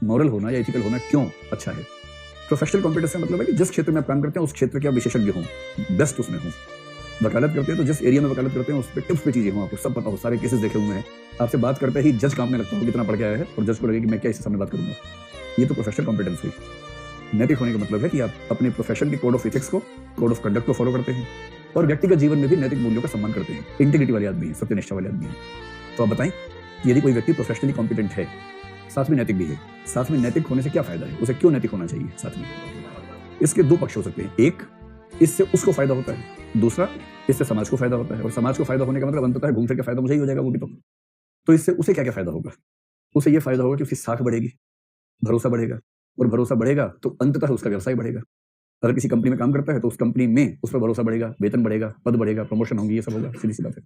Moral होना या ethical होना क्यों अच्छा है? प्रोफेशनल कॉम्पिटेंस का मतलब है कि जिस क्षेत्र में आप काम करते हैं उस क्षेत्र के आप विशेषज्ञ हों, बेस्ट उसमें हों। वकालत करते हैं तो जिस एरिया में वकालत करते हैं उस पे टिप्स पे चीजें हों, आपको सब पता हो, सारे केसेस देखे हुए हैं। आपसे बात करते ही जज कांपने लगता हो कितना पढ़ के आया है, और जज को लगे कि मैं क्या इसके सामने बात करूंगा। ये तो प्रोफेशनल कॉम्पिटेंस हुई। नैतिक होने का मतलब है कि आप अपने प्रोफेशन के कोड ऑफ एथिक्स को, कोड ऑफ कंडक्ट को फॉलो करते हैं और व्यक्तिगत जीवन में भी नैतिक मूल्यों का सम्मान करते हैं। इंटीग्रिटी वाले आदमी हैं, सत्यनिष्ठा वाले आदमी हैं। तो आप बताएं कि यदि कोई व्यक्ति प्रोफेशनली कॉम्पिटेंट है, साथ में नैतिक भी है, साथ में नैतिक होने से क्या फायदा है? उसे क्यों नैतिक होना चाहिए साथ में? इसके दो पक्ष हो सकते हैं। एक, इससे उसको फायदा होता है। दूसरा, इससे समाज को फायदा होता है। और समाज को फायदा होने का मतलब अंततः घूम फिर के फायदा मुझे ही हो जाएगा, वो भी तो इससे उसे क्या क्या फायदा होगा? उसे ये फायदा होगा कि उसकी साख बढ़ेगी, भरोसा बढ़ेगा, और भरोसा बढ़ेगा तो अंततः उसका व्यवसाय बढ़ेगा। अगर किसी कंपनी में काम करता है तो उस कंपनी में उस पर भरोसा बढ़ेगा, वेतन बढ़ेगा, पद बढ़ेगा, प्रमोशन होंगी, ये सब होगा। सीधी सी बात है।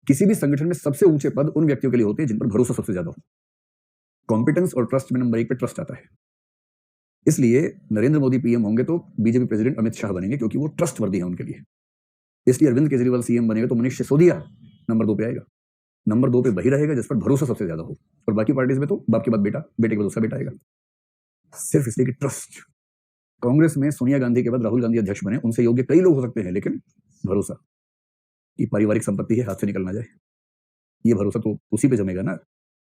किसी भी संगठन में सबसे ऊंचे पद उन व्यक्तियों के लिए होते हैं जिन पर भरोसा सबसे ज्यादा हो। कॉम्पिटेंस और ट्रस्ट में नंबर 1 पे ट्रस्ट आता है। इसलिए नरेंद्र मोदी पीएम होंगे तो बीजेपी प्रेसिडेंट अमित शाह बनेंगे, क्योंकि वो ट्रस्टवर्दी है उनके लिए। इसलिए अरविंद केजरीवाल सीएम बनेगा तो मनीष सिसोदिया नंबर 2 पे आएगा। नंबर 2 पे वही रहेगा जिस पर भरोसा सबसे ज्यादा हो, और बाकी पार्टीज में तो बाप के बाद बेटा, बेटे के बाद दूसरा बेटा आएगा। सिर्फ इसलिए कि ट्रस्ट। कांग्रेस में सोनिया गांधी के बाद राहुल गांधी अध्यक्ष बने, उनसे योग्य कई लोग हो सकते हैं, लेकिन भरोसा कि पारिवारिक संपत्ति है, हाथ से निकल ना जाए, ये भरोसा तो उसी पे जमेगा ना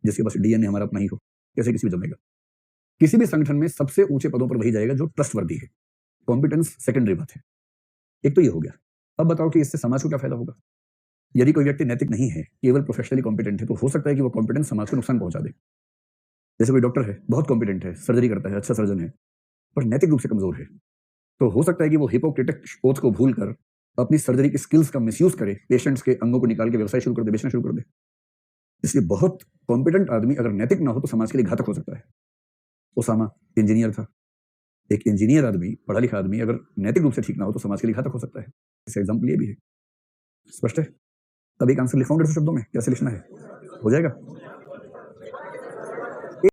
जिसके पास डीएनए हमारा अपना ही हो। कैसे किसी पे जमेगा? किसी भी संगठन में सबसे ऊंचे पदों पर वही जाएगा जो ट्रस्टवर्दी है। कॉम्पिटेंस सेकेंडरी बात है। एक तो ये हो गया। अब बताओ कि इससे समाज को क्या फायदा होगा? यदि कोई व्यक्ति नैतिक नहीं है, केवल प्रोफेशनली कॉम्पिटेंट है, तो हो सकता है कि वो कॉम्पिटेंस समाज को नुकसान पहुंचा दे। जैसे कोई डॉक्टर है, बहुत कॉम्पिटेंट है, सर्जरी करता है, अच्छा सर्जन है, पर नैतिक रूप से कमजोर है, तो हो सकता है कि वो हिपोक्रेटिक ओथ को भूलकर अपनी सर्जरी की स्किल्स का मिसयूज करे, पेशेंट्स के अंगों को निकाल के व्यवसाय शुरू कर दे, बेचना शुरू कर दे। इसलिए बहुत कॉम्पिटेंट आदमी अगर नैतिक ना हो तो समाज के लिए घातक हो सकता है। ओसामा इंजीनियर था। एक इंजीनियर आदमी, पढ़ा लिखा आदमी अगर नैतिक रूप से ठीक ना हो तो समाज के लिए घातक हो सकता है। इसका एग्जाम्पल ये भी है। स्पष्ट है? अब एक आंसर लिखवाऊं 150 शब्दों में, कैसे लिखना है? हो जाएगा?